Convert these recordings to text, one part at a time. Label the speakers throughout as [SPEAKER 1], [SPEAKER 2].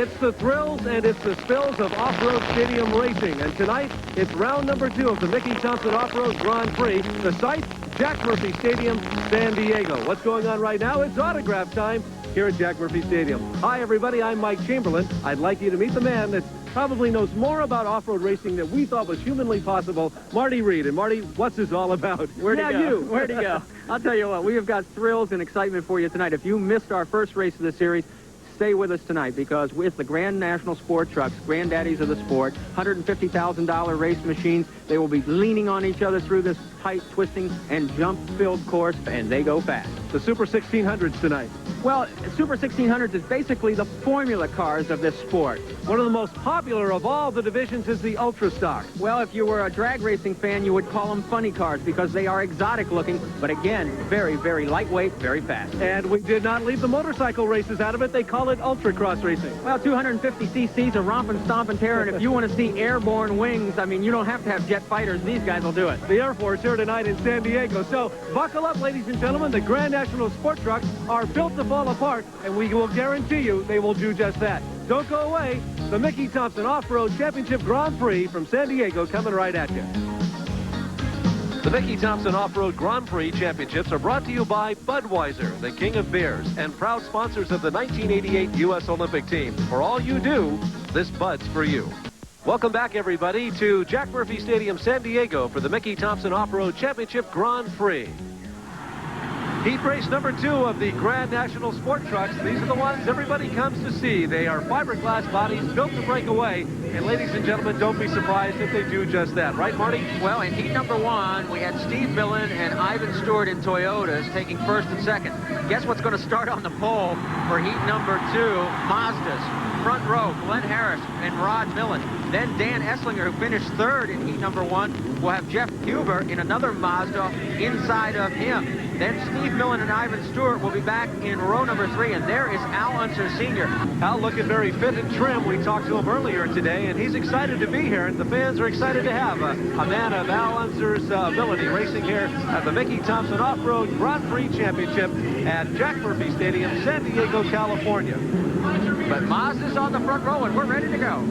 [SPEAKER 1] It's the thrills and it's the spills of off-road stadium racing. And tonight, it's round number 2 of the Mickey Thompson Off-Road Grand Prix. The site, Jack Murphy Stadium, San Diego. What's going on right now? It's autograph time here at Jack Murphy Stadium. Hi, everybody. I'm Mike Chamberlain. I'd like you to meet the man that probably knows more about off-road racing than we thought was humanly possible, Marty Reed. And Marty, what's this all about?
[SPEAKER 2] Where'd he go? I'll tell you what, we have got thrills and excitement for you tonight. If you missed our first race of the series, stay with us tonight, because with the Grand National Sport Trucks, granddaddies of the sport, $150,000 race machines, they will be leaning on each other through this tight, twisting, and jump-filled course, and they go fast.
[SPEAKER 1] The Super 1600s tonight.
[SPEAKER 2] Well, Super 1600s is basically the formula cars of this sport.
[SPEAKER 1] One of the most popular of all the divisions is the Ultra Stock.
[SPEAKER 2] Well, if you were a drag racing fan, you would call them funny cars because they are exotic looking, but again, very, very lightweight, very fast.
[SPEAKER 1] And we did not leave the motorcycle races out of it. They call it Ultra Cross Racing.
[SPEAKER 2] Well, 250 cc's of romping, stomping terror, and if you want to see airborne wings, I mean, you don't have to have jet fighters. These guys will do it.
[SPEAKER 1] The Air Force here tonight in San Diego. So buckle up, ladies and gentlemen. The Grand National Sport Trucks are built to fall apart, and we will guarantee you they will do just that. Don't go away. The Mickey Thompson Off-Road Championship Grand Prix from San Diego coming right at you. The Mickey Thompson Off-Road Grand Prix Championships are brought to you by Budweiser, the king of beers, and proud sponsors of the 1988 U.S. Olympic team. For all you do, this Bud's for you. Welcome back, everybody, to Jack Murphy Stadium, San Diego for the Mickey Thompson Off-Road Championship Grand Prix. Heat race number 2 of the Grand National Sport Trucks. These are the ones everybody comes to see. They are fiberglass bodies built to break away. And ladies and gentlemen, don't be surprised if they do just that. Right, Marty?
[SPEAKER 3] Well, in heat number 1, we had Steve Millen and Ivan Stewart in Toyotas taking first and second. Guess what's going to start on the pole for heat number 2? Mazdas. Front row, Glenn Harris and Rod Millen. Then Dan Esslinger, who finished third in heat number 1, will have Jeff Huber in another Mazda inside of him. Then Steve Millen and Ivan Stewart will be back in row number 3, and there is Al Unser Sr.
[SPEAKER 1] Al looking very fit and trim. We talked to him earlier today, and he's excited to be here, and the fans are excited to have a man of Al Unser's ability racing here at the Mickey Thompson Off-Road Grand Prix Championship at Jack Murphy Stadium, San Diego, California.
[SPEAKER 3] But Mazda's on the front row, and we're ready to go.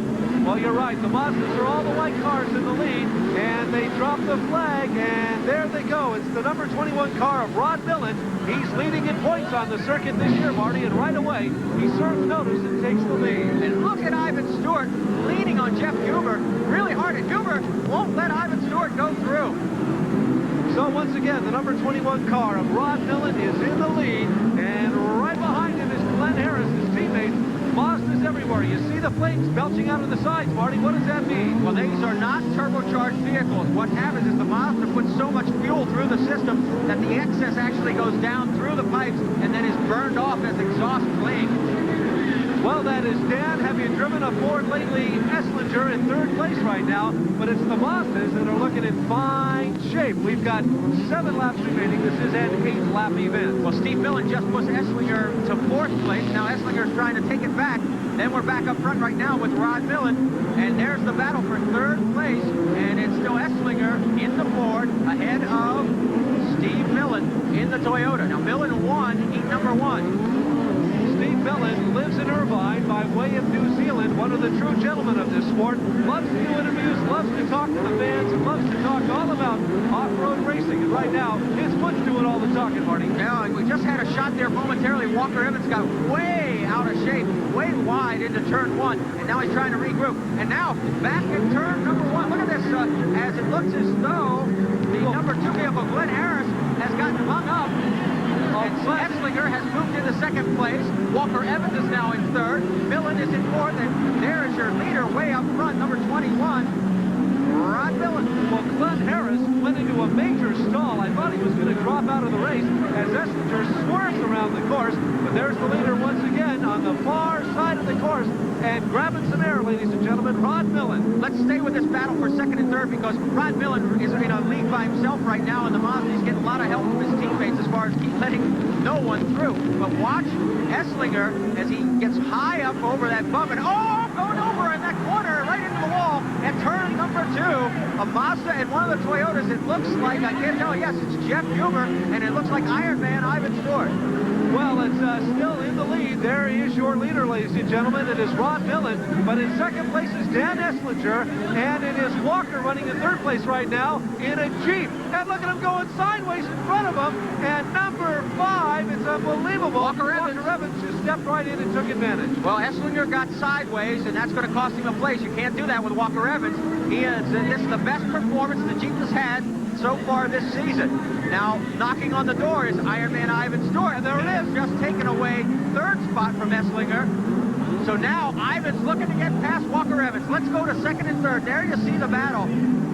[SPEAKER 1] Well, you're right. The Mazdas are all the white cars in the lead, and they drop the flag, and there they go. It's the number 21 car of Rod Millen. He's leading in points on the circuit this year, Marty, and right away, he serves notice and takes the lead.
[SPEAKER 3] And look at Ivan Stewart leaning on Jeff Huber really hard, and Huber won't let Ivan Stewart go through.
[SPEAKER 1] So once again, the number 21 car of Rod Millen is in the lead, and right behind him is Glenn Harris, his teammate. Mazda's everywhere. You see the flames belching out of the sides, Marty. What does that mean?
[SPEAKER 3] Well, these are not turbocharged vehicles. What happens is the Mazda puts so much fuel through the system that the excess actually goes down through the pipes and then is burned off as exhaust flame.
[SPEAKER 1] Well, that is Dan. Have you driven a Ford lately? Esslinger in 3rd place right now, but it's the Mazdas that are looking in fine shape. We've got 7 laps remaining. This is an 8-lap event.
[SPEAKER 3] Well, Steve Millen just pushed Esslinger to 4th place. Now Esslinger's trying to take it back. Then we're back up front right now with Rod Millen, and there's the battle for 3rd place, and it's still Esslinger in the Ford ahead of Steve Millen in the Toyota. Now Millen won heat number 1.
[SPEAKER 1] Steve Millen lives in Irvine by way of New Zealand, one of the true gentlemen of this sport. Loves to do interviews, loves to talk to the fans, and loves to talk all about off-road racing. And right now, his foot's doing all the talking, Marty.
[SPEAKER 3] Now, we just had a shot there momentarily. Walker Evans got way out of shape, way wide into turn 1, and now he's trying to regroup. And now, back in turn number 1. Look at this, as it looks as though the number 2 vehicle, Glenn Harris, has gotten hung up. And Esslinger has moved into 2nd place. Walker Evans is now in 3rd. Millen is in 4th, and there is your leader way up front, number 21, Rod Millen.
[SPEAKER 1] Well, Glenn Harris went into a major stall. I thought he was going to drop out of the race as Esslinger swerves around the course. But there's the leader once again on the far side of the course. And grabbing some air, ladies and gentlemen, Rod Millen.
[SPEAKER 3] Let's stay with this battle for 2nd and 3rd because Rod Millen is in a league by himself right now in the Mazda. He's getting a lot of help from his teammates as far as keep letting no one through. But watch Esslinger as he gets high up over that bump and going over in that corner right into the wall at turn number 2. A Mazda and one of the Toyotas. It looks like, I can't tell, yes, it's Jeff Huber, and it looks like Iron Man Ivan Stewart.
[SPEAKER 1] Well, it's still in the lead. There is your leader, ladies and gentlemen. It is Rod Millen, but in second place is Dan Esslinger, and it is Walker running in third place right now in a Jeep. And look at him going sideways in front of him, and number 5, it's unbelievable. Walker Evans just stepped right in and took advantage.
[SPEAKER 3] Well, Esslinger got sideways, and that's going to cost him a place. You can't do that with Walker Evans. This is the best performance the Jeep has had so far this season. Now, knocking on the door is Ironman Ivan Stewart, and there it is, just taken away third spot from Esslinger. So now Ivan's looking to get past Walker Evans. Let's go to second and third. There you see the battle.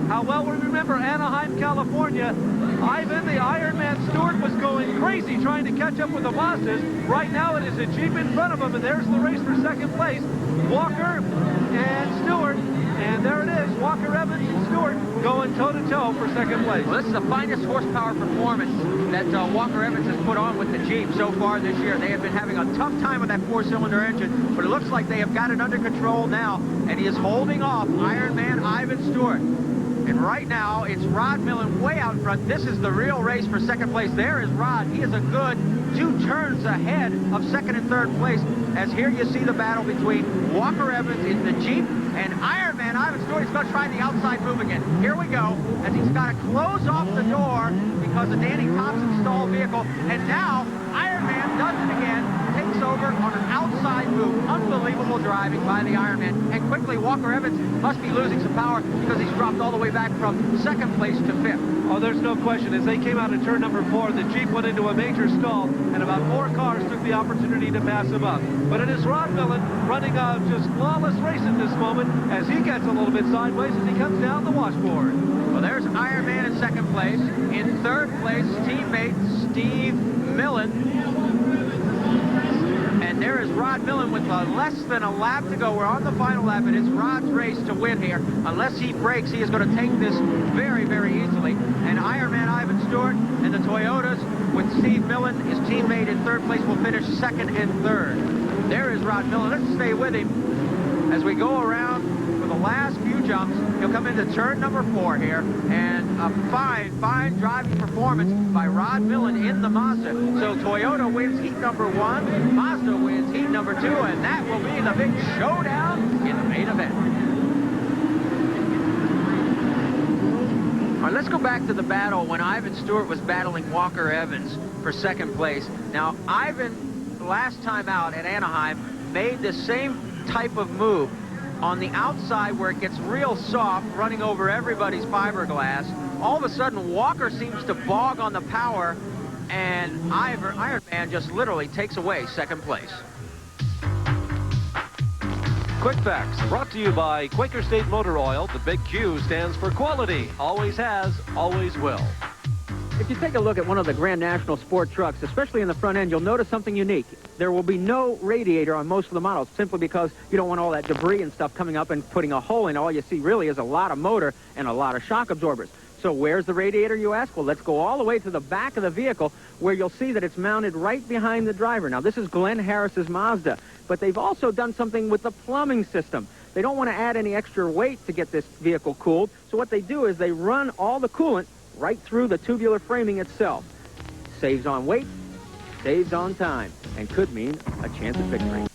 [SPEAKER 1] How well we remember Anaheim, California. Ivan, the Ironman Stewart, was going crazy trying to catch up with the Mazdas. Right now it is a Jeep in front of him, and there's the race for second place. Walker and Stewart. And there it is, Walker Evans and Stewart going toe-to-toe for second place.
[SPEAKER 3] Well, this is the finest horsepower performance that Walker Evans has put on with the Jeep so far this year. They have been having a tough time with that four-cylinder engine, but it looks like they have got it under control now, and he is holding off Ironman Ivan Stewart. And right now, it's Rod Millen way out in front. This is the real race for second place. There is Rod. He is a good 2 turns ahead of second and third place, as here you see the battle between Walker Evans in the Jeep and Ironman Ivan Stewart. He's going to try the outside move again. Here we go, as he's got to close off the door because of Danny Thompson's stalled vehicle. And now, Ironman does it again, takes over on an outside move. Unbelievable driving by the Ironman. And quickly, Walker Evans must be losing some power because he's dropped all the way back from second place to 5th.
[SPEAKER 1] Oh, there's no question. As they came out of turn number 4, the Jeep went into a major stall, and about 4 cars took the opportunity to pass him up. But it is Rod Millen running a just flawless race at this moment as he gets a little bit sideways as he comes down the washboard.
[SPEAKER 3] Well, there's Ironman in second place. In third place, teammate Steve Millen. And there is Rod Millen with less than a lap to go. We're on the final lap, and it's Rod's race to win here. Unless he breaks, he is going to take this very, very easily. And Ironman Ivan Stewart and the Toyotas with Steve Millen, his teammate in third place, will finish second and third. There is Rod Millen. Let's stay with him as we go around for the last few jumps. He'll come into turn number 4 here, and a fine driving performance by Rod Millen in the Mazda. So Toyota wins heat number 1, Mazda wins heat number 2, and that will be the big showdown in the main event. All right, let's go back to the battle when Ivan Stewart was battling Walker Evans for second place. Now, Ivan, last time out at Anaheim, made the same type of move on the outside where it gets real soft, running over everybody's fiberglass. All of a sudden, Walker seems to bog on the power, and Ironman just literally takes away second place.
[SPEAKER 1] Quick Facts, brought to you by Quaker State Motor Oil. The big Q stands for quality. Always has, always will.
[SPEAKER 2] If you take a look at one of the Grand National Sport trucks, especially in the front end, you'll notice something unique. There will be no radiator on most of the models, simply because you don't want all that debris and stuff coming up and putting a hole in. All you see really is a lot of motor and a lot of shock absorbers. So where's the radiator, you ask? Well, let's go all the way to the back of the vehicle, where you'll see that it's mounted right behind the driver. Now, this is Glenn Harris's Mazda, but they've also done something with the plumbing system. They don't want to add any extra weight to get this vehicle cooled, so what they do is they run all the coolant right through the tubular framing itself. Saves on weight, saves on time, and could mean a chance at victory.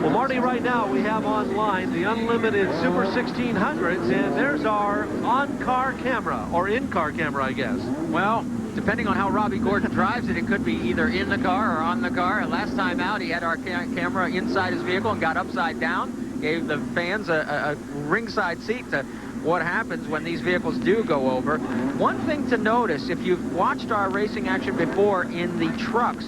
[SPEAKER 1] Well, Marty, right now we have online the unlimited Super 1600s, and there's our on-car camera, or in-car camera, I guess.
[SPEAKER 3] Well, depending on how Robbie Gordon drives it, it could be either in the car or on the car. And last time out, he had our camera inside his vehicle and got upside down, gave the fans a ringside seat to what happens when these vehicles do go over. One thing to notice, if you've watched our racing action before in the trucks,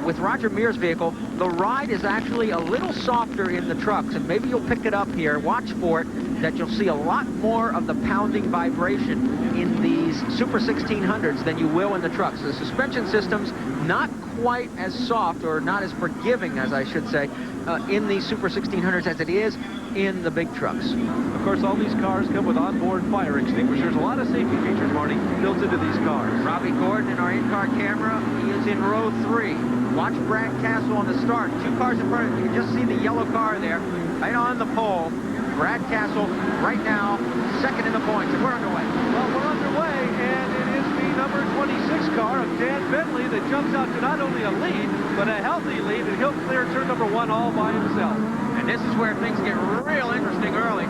[SPEAKER 3] with Roger Mears' vehicle, the ride is actually a little softer in the trucks, and maybe you'll pick it up here. Watch for it, that you'll see a lot more of the pounding vibration in these Super 1600s than you will in the trucks. The suspension system's not quite as soft, or not as forgiving, as I should say, in these Super 1600s as it is in the big trucks.
[SPEAKER 1] Of course, all these cars come with onboard fire extinguishers. A lot of safety features, Marty, built into these cars.
[SPEAKER 3] Robbie Gordon in our in-car camera. He is in row 3. Watch Brad Castle on the start. 2 cars in front of him. You can just see the yellow car there, right on the pole. Brad Castle right now, second in the points, and we're underway.
[SPEAKER 1] Well, we're underway, and it is the number 26 car of Dan Bentley that jumps out to not only a lead, but a healthy lead, and he'll clear turn number 1 all by himself.
[SPEAKER 3] And this is where things get real interesting early.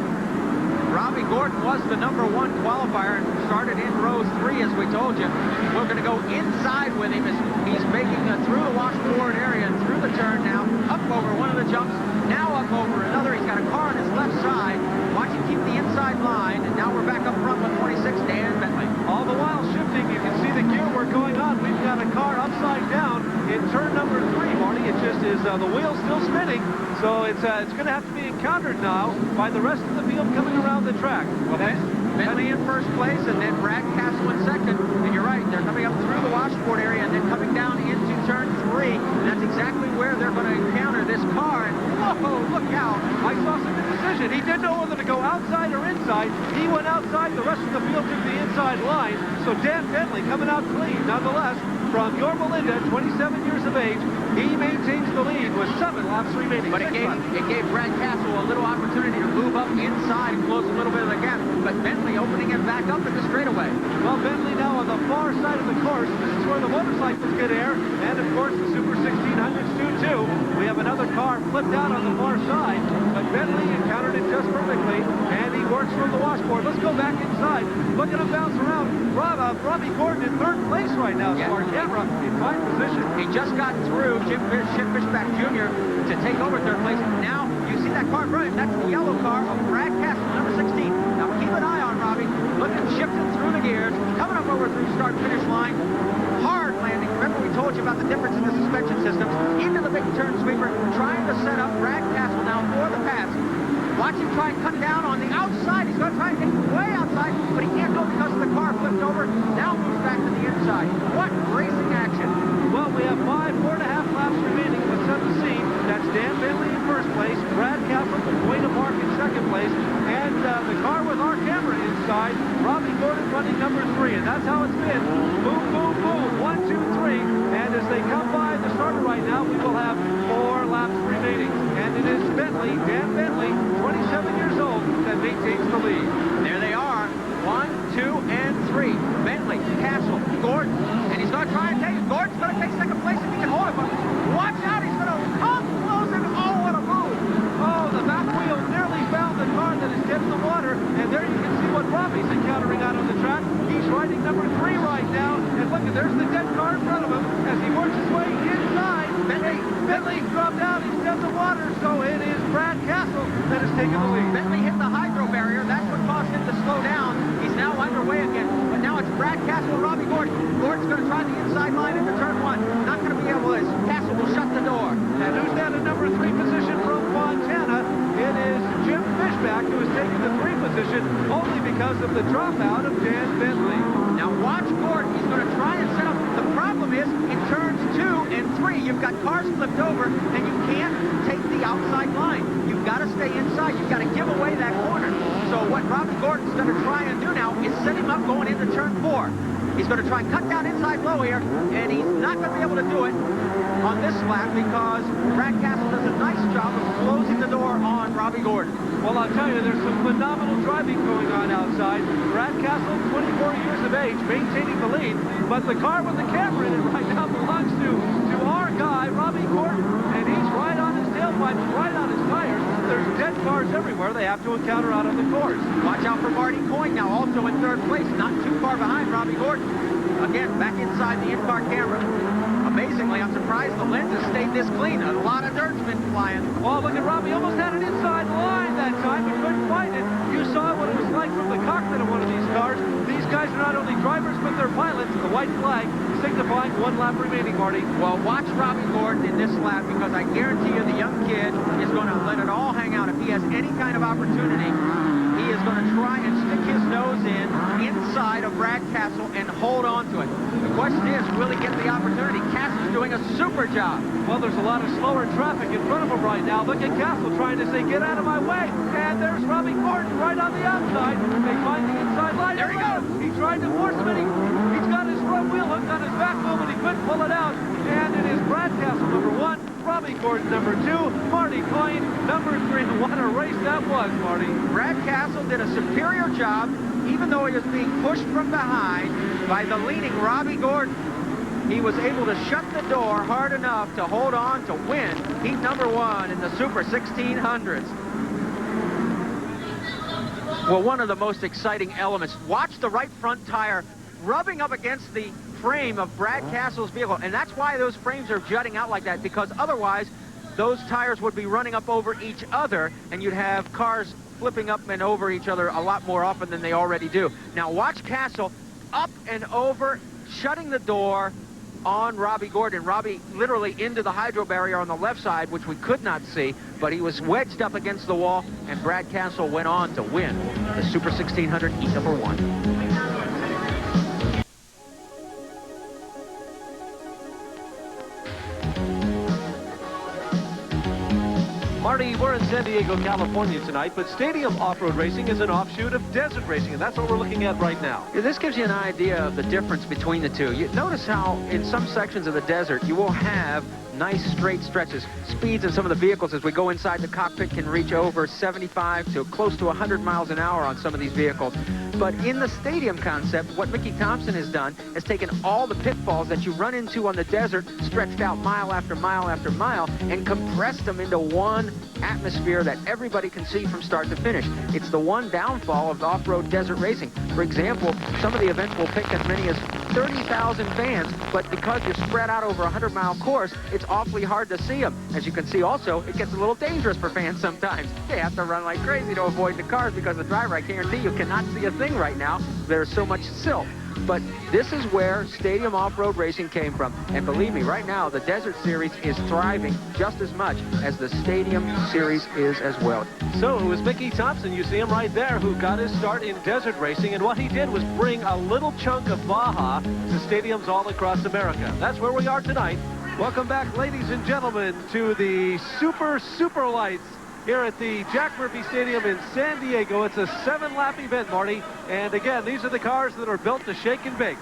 [SPEAKER 3] Robbie Gordon was the number 1 qualifier and started in row 3, as we told you. We're going to go inside with him as he's making through the washboard area and through the turn now, up over one of the jumps, now up over another. He's got a car on his left side. Watch him keep the inside line, and now we're back up front with 26, Dan Bentley.
[SPEAKER 1] All the while shifting, you can see the gear work going on. We've got a car upside down in turn number 3, Marty. It just is the wheel's still spinning, so it's going to have to be encountered now by the rest of the field coming around the track.
[SPEAKER 3] Well, Bentley in first place, and then Brad Castle in second. And you're right, they're coming up through the washboard area and then coming down into turn 3. And that's exactly where they're going to encounter this car. And whoa, look out!
[SPEAKER 1] I saw some indecision. He didn't know whether to go outside or inside. He went outside. The rest of the field took the inside line. So Dan Bentley coming out clean, nonetheless. From Yorba Linda, 27 years of age, he maintains the lead with 7 laps remaining.
[SPEAKER 3] But it gave Brad Castle a little opportunity to move up inside and close a little bit of the gap. But Bentley opening it back up at the straightaway.
[SPEAKER 1] Well, Bentley now on the far side of the course. This is where the motorcycles get air, and of course the Super 1600s do too. We have another car flipped out on the far side, but Bentley encountered it just perfectly, and he works from the washboard. Let's go back inside. Look at him bounce around. Robbie Gordon in 3rd place right now.
[SPEAKER 3] Yeah.
[SPEAKER 1] So our camera in fine position.
[SPEAKER 3] He just got through Jim Fishback Jr. to take over 3rd place. Now, you see that car in front of him. That's the yellow car of Brad Castle, number 16. Now, keep an eye on Robbie. Look at shifting through the gears, coming up over through start-finish line. Hard landing. Remember, we told you about the difference in the suspension systems. Into the big turn sweeper, trying to set up Brad Castle now for the pass. Watch him try and cut down on the outside. He's going to try and get way outside, but he can't go because of the car flipped over. Now moves back to the inside. What racing action.
[SPEAKER 1] Well, we have 4.5 laps remaining. Let's set the scene. That's Dan Bentley in 1st place, Brad Castle from Wayne Park in 2nd place, and the car with our camera inside, Robbie Gordon running number 3, and that's how it's been. Boom, boom, boom, 1, 2, 3, and as they come by the starter right now, we will have 4 laps remaining, and it is Bentley, Dan Bentley, 27 years old, that maintains the lead.
[SPEAKER 3] There they are, 1, 2, and 3. Bentley, Castle, Gordon, and he's going to try and take it. Gordon's going to take 2nd place if he can hold it, but watch out, he's going to come close and oh, what a move.
[SPEAKER 1] Oh, the back wheel nearly found the car that is dead in the water, and there you can see what Robbie's encountering out on the track. He's riding number 3 right now, and look, there's the dead car in front of him as he works his way inside. Bentley dropped out, he's dead in the water, so it is Brad Castle that has taken the lead.
[SPEAKER 3] Bentley hit the hydro barrier, that's what caused him to slow down. He's now underway again, but now it's Brad Castle and Robbie Gordon. Gordon's going to try the inside line into turn 1. Not going to be able to, Castle will shut the door.
[SPEAKER 1] And who's that in number 3 position from Montana? It is Jim Fishback who has taken the 3 position only because of the dropout of Dan Bentley.
[SPEAKER 3] Now watch Gordon. He's going to try and set up. The problem is in turns 2 and 3, you've got cars flipped over and you can't take the outside line. You've got to stay inside. You've got to give away that corner. So what Robbie Gordon's going to try and do now is set him up going into turn 4. He's going to try and cut down inside low here, and he's not going to be able to do it on this lap because Brad Castle does a nice job of closing the door on Robbie Gordon.
[SPEAKER 1] Well, I'll tell you, there's some phenomenal driving going on outside. Brad Castle, 24 years of age, maintaining the lead, but the car with the camera in it right now belongs to our guy, Robbie Gordon, and he's right on his tailpipe, right on his tires. There's dead cars everywhere they have to encounter out on the course.
[SPEAKER 3] Watch out for Marty Coyne now, also in 3rd place, not too far behind Robbie Gordon. Again, back inside the in-car camera. Amazingly, I'm surprised the lenses stayed this clean. A lot of dirt's been flying.
[SPEAKER 1] Oh, look at Robbie. Almost had an inside line that time, but couldn't find it. You saw what it was like from the cockpit of one of these cars. These guys are not only drivers, but they're pilots. The white flag signifying 1 lap remaining, Marty.
[SPEAKER 3] Well, watch Robbie Gordon in this lap because I guarantee you the young kid is going to let it all hang out. If he has any kind of opportunity, he is going to try and stick his nose inside of Brad Castle and hold on to it. The question is, will he get the opportunity? Castle's doing a super job.
[SPEAKER 1] Well, there's a lot of slower traffic in front of him right now. Look at Castle trying to say, get out of my way. And there's Robbie Gordon right on the outside. They find the inside line.
[SPEAKER 3] There he goes.
[SPEAKER 1] He tried to force him, and he's got his front wheel hooked on his back wheel, but he couldn't pull it out. And it is Brad Castle, number 1. Robbie Gordon, number 2. Marty, point number 3. What a race that was, Marty.
[SPEAKER 3] Brad Castle did a superior job, even though he was being pushed from behind by the leading Robbie Gordon. He was able to shut the door hard enough to hold on to win heat number 1 in the Super 1600s. Well, one of the most exciting elements, watch the right front tire rubbing up against the frame of Brad Castle's vehicle, and that's why those frames are jutting out like that, because otherwise those tires would be running up over each other, and you'd have cars flipping up and over each other a lot more often than they already do. Now watch Castle up and over, shutting the door on Robbie Gordon. Robbie literally into the hydro barrier on the left side, which we could not see, but he was wedged up against the wall, and Brad Castle went on to win the Super 1600 heat number 1.
[SPEAKER 1] Marty, we're in San Diego, California tonight, but stadium off-road racing is an offshoot of desert racing, and that's what we're looking at right now.
[SPEAKER 3] Yeah, this gives you an idea of the difference between the two. You notice how in some sections of the desert you will have nice straight stretches. Speeds in some of the vehicles as we go inside the cockpit can reach over 75 to close to 100 miles an hour on some of these vehicles. But in the stadium concept, what Mickey Thompson has done is taken all the pitfalls that you run into on the desert, stretched out mile after mile after mile, and compressed them into one atmosphere that everybody can see from start to finish. It's the one downfall of off-road desert racing. For example, some of the events will pick as many as 30,000 fans, but because you're spread out over a 100-mile course, it's awfully hard to see them. As you can see also, it gets a little dangerous for fans sometimes. They have to run like crazy to avoid the cars because the driver, I guarantee you, cannot see a thing right now. There's so much silt. But this is where stadium off-road racing came from. And believe me, right now, the Desert Series is thriving just as much as the Stadium Series is as well.
[SPEAKER 1] So it was Mickey Thompson, you see him right there, who got his start in desert racing. And what he did was bring a little chunk of Baja to stadiums all across America. That's where we are tonight. Welcome back, ladies and gentlemen, to the Super Lights here at the Jack Murphy Stadium in San Diego. It's a 7-lap event, Marty. And again, these are the cars that are built to shake and bake.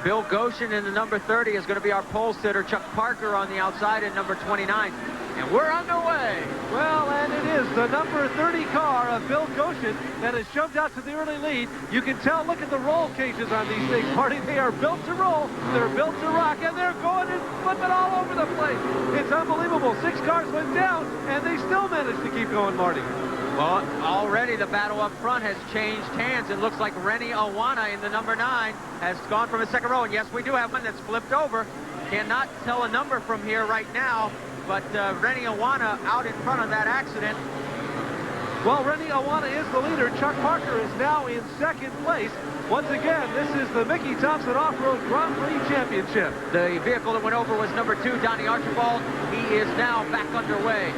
[SPEAKER 3] Bill Goshen in the number 30 is going to be our pole sitter. Chuck Parker on the outside in number 29. And we're underway.
[SPEAKER 1] Well, and it is the number 30 car of Bill Goshen that has shoved out to the early lead. You can tell, look at the roll cages on these things, Marty. They are built to roll, they're built to rock, and they're going and flipping all over the place. It's unbelievable. 6 cars went down, and they still managed to keep going, Marty.
[SPEAKER 3] Well, already the battle up front has changed hands. It looks like Rennie Awana in the number 9 has gone from the second row. And yes, we do have one that's flipped over. Cannot tell a number from here right now. But Rennie Awana out in front of that accident.
[SPEAKER 1] Well, Rennie Awana is the leader. Chuck Parker is now in second place. Once again, this is the Mickey Thompson Off-Road Grand Prix Championship.
[SPEAKER 3] The vehicle that went over was number 2, Donnie Archibald. He is now back underway.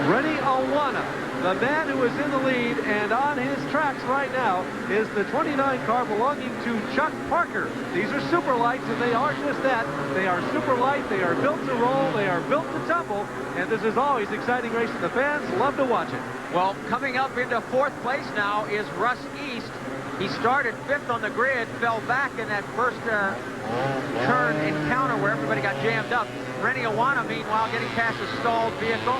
[SPEAKER 1] Rennie Awana, the man who is in the lead and on his tracks right now, is the 29 car belonging to Chuck Parker. These are super lights, and they are just that. They are super light, they are built to roll, they are built to tumble, and this is always exciting racing. The fans love to watch it.
[SPEAKER 3] Well, coming up into 4th place now is Russ East. He started 5th on the grid, fell back in that first turn encounter where everybody got jammed up. Rennie Awana, meanwhile, getting past a stalled vehicle.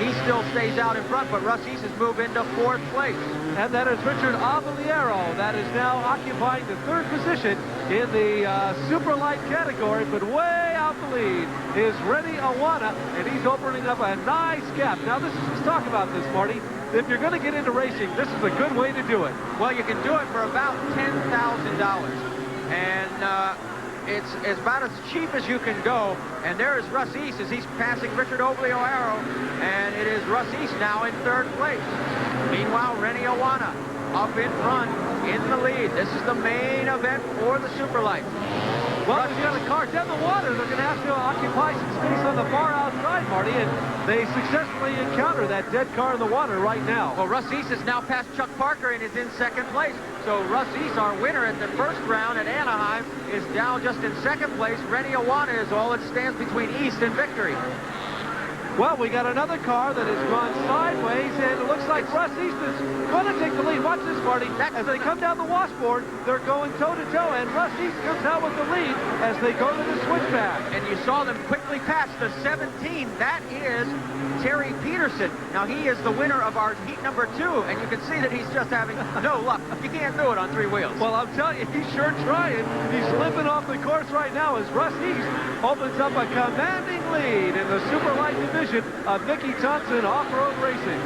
[SPEAKER 3] He still stays out in front, but Russ East has moved into 4th place.
[SPEAKER 1] And that is Richard Avaliero. That is now occupying the 3rd position in the super light category, but way out the lead is Rennie Awana, and he's opening up a nice gap. Now, let's talk about this, Marty. If you're going to get into racing, this is a good way to do it.
[SPEAKER 3] Well, you can do it for about $10,000. And it's about as cheap as you can go. And there is Russ East as he's passing Richard Avaliero. And it is Russ East now in 3rd place. Meanwhile, Rennie Awana up in front in the lead. This is the main event for the Super Lights.
[SPEAKER 1] Well, if you've got a car down the water, they're going to have to occupy some space on the far outside, Marty, and they successfully encounter that dead car in the water right now.
[SPEAKER 3] Well, Russ East is now past Chuck Parker and is in 2nd place. So Russ East, our winner at the first round at Anaheim, is down just in 2nd place. Rennie Awana is all that stands between East and victory.
[SPEAKER 1] Well, we got another car that has gone sideways, and it looks like Russ East is going to take the lead. Watch this, Marty. As they come down the washboard, they're going toe-to-toe, and Russ East comes out with the lead as they go to the switchback.
[SPEAKER 3] And you saw them quickly pass the 17. That is Terry Peterson. Now, he is the winner of our heat number 2, and you can see that he's just having no luck. You can't do it on 3 wheels.
[SPEAKER 1] Well, I'm telling you, he's sure trying. He's slipping off the course right now as Russ East opens up a commanding lead in the super light division of Mickey Thompson Off-Road Racing.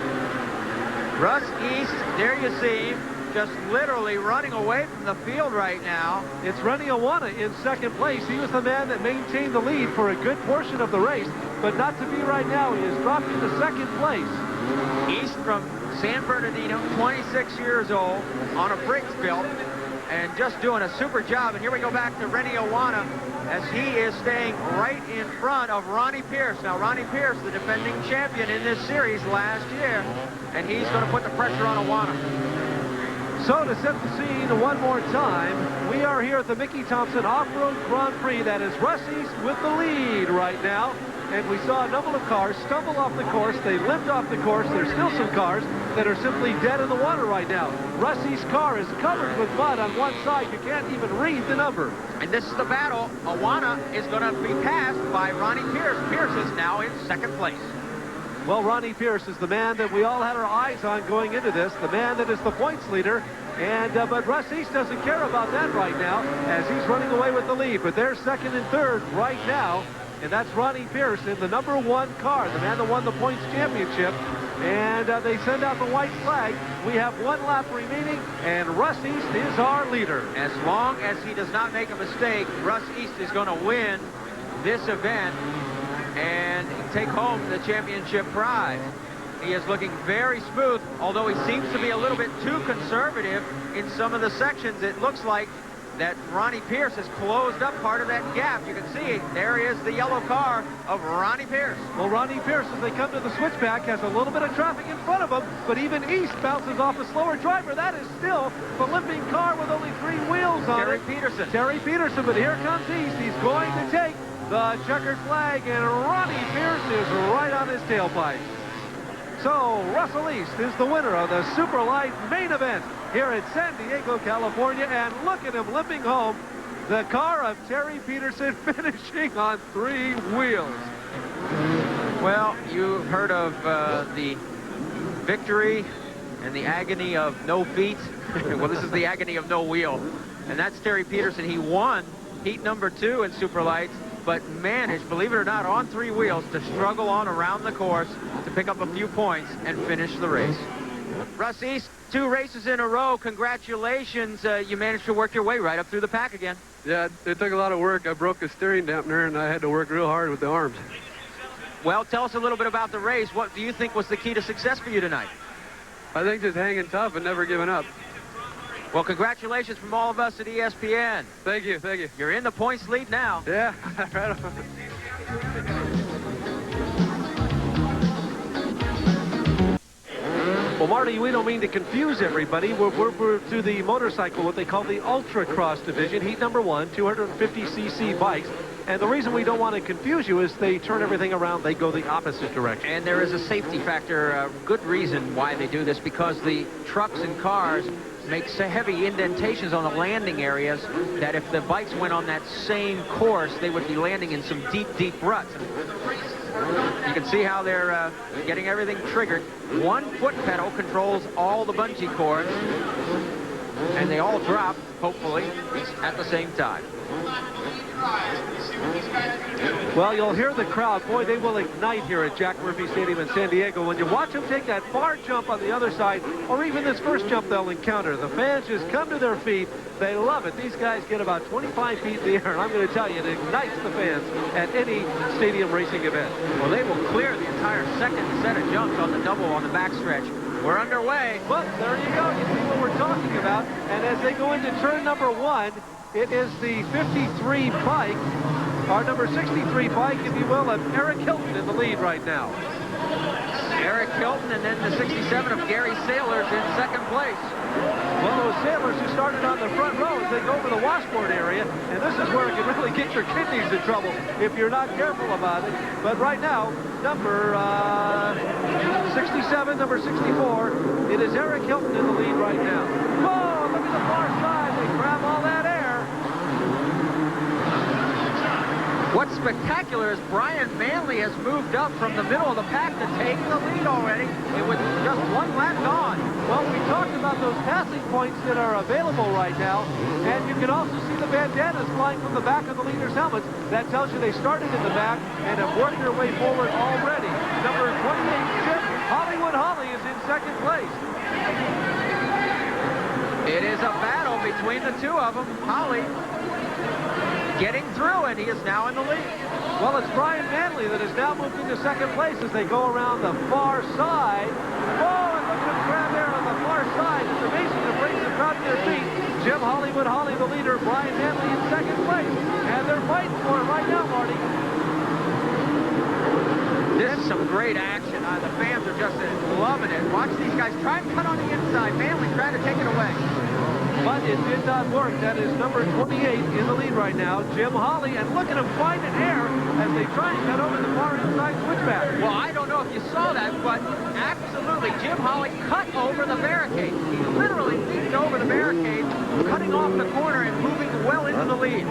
[SPEAKER 3] Russ East, there you see him, just literally running away from the field right now.
[SPEAKER 1] It's Rennie Awana in second place. He was the man that maintained the lead for a good portion of the race, but not to be right now. He has dropped into second place.
[SPEAKER 3] East from San Bernardino, 26 years old, on a Prix built, and just doing a super job. And here we go back to Rennie Awana as he is staying right in front of Ronnie Pierce. Now, Ronnie Pierce, the defending champion in this series last year, and he's going to put the pressure on Awana.
[SPEAKER 1] So to set the scene one more time, we are here at the Mickey Thompson Off-Road Grand Prix. That is Russ East with the lead right now. And we saw a number of cars stumble off the course. They limped off the course. There's still some cars that are simply dead in the water right now. Russ East's car is covered with mud on one side. You can't even read the number.
[SPEAKER 3] And this is the battle. Awana is going to be passed by Ronnie Pierce. Pierce is now in second place.
[SPEAKER 1] Well, Ronnie Pierce is the man that we all had our eyes on going into this, the man that is the points leader. And but Russ East doesn't care about that right now as he's running away with the lead. But they're second and third right now. And that's Ronnie Pierce in the number 1 car, the man that won the points championship. And they send out the white flag. We have 1 lap remaining, and Russ East is our leader.
[SPEAKER 3] As long as he does not make a mistake, Russ East is going to win this event and take home the championship prize. He is looking very smooth, although he seems to be a little bit too conservative in some of the sections. It looks like that Ronnie Pierce has closed up part of that gap. You can see there is the yellow car of Ronnie Pierce.
[SPEAKER 1] Well, Ronnie Pierce, as they come to the switchback, has a little bit of traffic in front of him, but even East bounces off a slower driver. That is still the limping car with only 3 wheels on
[SPEAKER 3] Terry
[SPEAKER 1] it.
[SPEAKER 3] Peterson.
[SPEAKER 1] Terry Peterson, but here comes East. He's going to take the checkered flag, and Ronnie Pierce is right on his tailpipe. So, Russell East is the winner of the Super Light main event here at San Diego, California, and look at him limping home. The car of Terry Peterson finishing on 3 wheels.
[SPEAKER 3] Well, you've heard of the victory and the agony of no feet. Well, this is the agony of no wheel. And that's Terry Peterson. He won heat number 2 in Super Lights, but managed, believe it or not, on 3 wheels to struggle on around the course to pick up a few points and finish the race. Russ East, 2 races in a row. Congratulations. You managed to work your way right up through the pack again.
[SPEAKER 4] Yeah, it took a lot of work. I broke a steering dampener, and I had to work real hard with the arms.
[SPEAKER 3] Well, tell us a little bit about the race. What do you think was the key to success for you tonight?
[SPEAKER 4] I think just hanging tough and never giving up.
[SPEAKER 3] Well, congratulations from all of us at ESPN.
[SPEAKER 4] Thank you, thank you.
[SPEAKER 3] You're in the points lead now.
[SPEAKER 4] Yeah, right on.
[SPEAKER 1] Well, Marty, we don't mean to confuse everybody. We're to the motorcycle, what they call the Ultra Cross division, heat number 1, 250cc bikes. And the reason we don't want to confuse you is they turn everything around. They go the opposite direction.
[SPEAKER 3] And there is a safety factor, a good reason why they do this, because the trucks and cars make so heavy indentations on the landing areas that if the bikes went on that same course, they would be landing in some deep, deep ruts. You can see how they're getting everything triggered. 1 foot pedal controls all the bungee cords, and they all drop, hopefully, at the same time.
[SPEAKER 1] Well, you'll hear the crowd. Boy, they will ignite here at Jack Murphy Stadium in San Diego. When you watch them take that far jump on the other side, or even this first jump they'll encounter, the fans just come to their feet. They love it. These guys get about 25 feet in the air, and I'm going to tell you, it ignites the fans at any stadium racing event.
[SPEAKER 3] Well, they will clear the entire second set of jumps on the double on the backstretch. We're underway.
[SPEAKER 1] Well, there you go. You see what we're talking about. And as they go into turn number 1, it is the 53 bike, or number 63 bike, if you will, of Eric Hilton in the lead right now.
[SPEAKER 3] Eric Hilton and then the 67 of Gary Sailors in second place.
[SPEAKER 1] Well, those sailors who started on the front row as they go over the washboard area, and this is where it can really get your kidneys in trouble if you're not careful about it. But right now, number 67, number 64, it is Eric Hilton in the lead right now. Whoa, look at the far side. They grab all that air.
[SPEAKER 3] What's spectacular is Brian Manley has moved up from the middle of the pack to take the lead already, and with just one lap gone.
[SPEAKER 1] Well, we talked about those passing points that are available right now, and you can also see the bandanas flying from the back of the leaders' helmets. That tells you they started in the back and have worked their way forward already. Number 28, Jim Hollywood Holly is in second place.
[SPEAKER 3] It is a battle between the two of them. Holly getting through, and he is now in the lead.
[SPEAKER 1] Well, it's Brian Manley that has now moved into second place as they go around the far side. Whoa, and look at him grab there on the far side. It's amazing to bring the crowd to their feet. Jim Hollywood Holly, the leader, Brian Manley in second place. And they're fighting for it right now, Marty.
[SPEAKER 3] This is some great action. The fans are just loving it. Watch these guys try and cut on the inside. Manley trying to take it away.
[SPEAKER 1] But it did not work. That is number 28 in the lead right now, Jim Holly. And look at him finding air as they try and cut over the far inside switchback.
[SPEAKER 3] Well, I don't know if you saw that, but absolutely, Jim Holly cut over the barricade. He literally leaped over the barricade, cutting off the corner and moving well into the lead.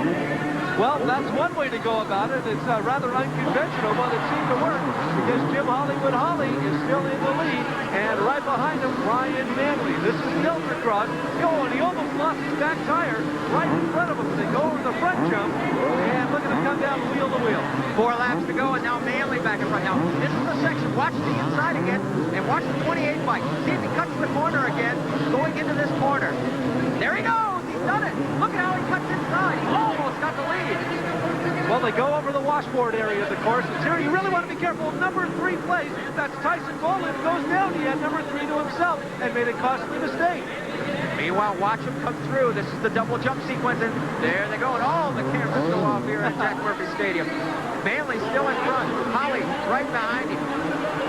[SPEAKER 1] Well, that's one way to go about it. It's rather unconventional, but it seemed to work because Jim Hollywood Holly is still in the lead, and right behind him, Brian Manley. This is Deltracross. Oh, and he almost lost his back tire right in front of him. They go over the front jump, and look at him come down wheel to wheel.
[SPEAKER 3] 4 laps to go, and now Manley back in front. Now, this is the section. Watch the inside again, and watch the 28 bike. See if he cuts the corner again, going into this corner. There he goes. He's done it. Look at how he cuts inside. He almost got the lead.
[SPEAKER 1] Well, they go over the washboard area of the course. And here, you really want to be careful. Number 3 place, that's Tyson Boland, goes down. He had number 3 to himself and made a costly mistake.
[SPEAKER 3] Meanwhile, watch him come through. This is the double jump sequence, and there they go. And all the cameras go off here at Jack Murphy Stadium. Manley still in front. Holly right behind him.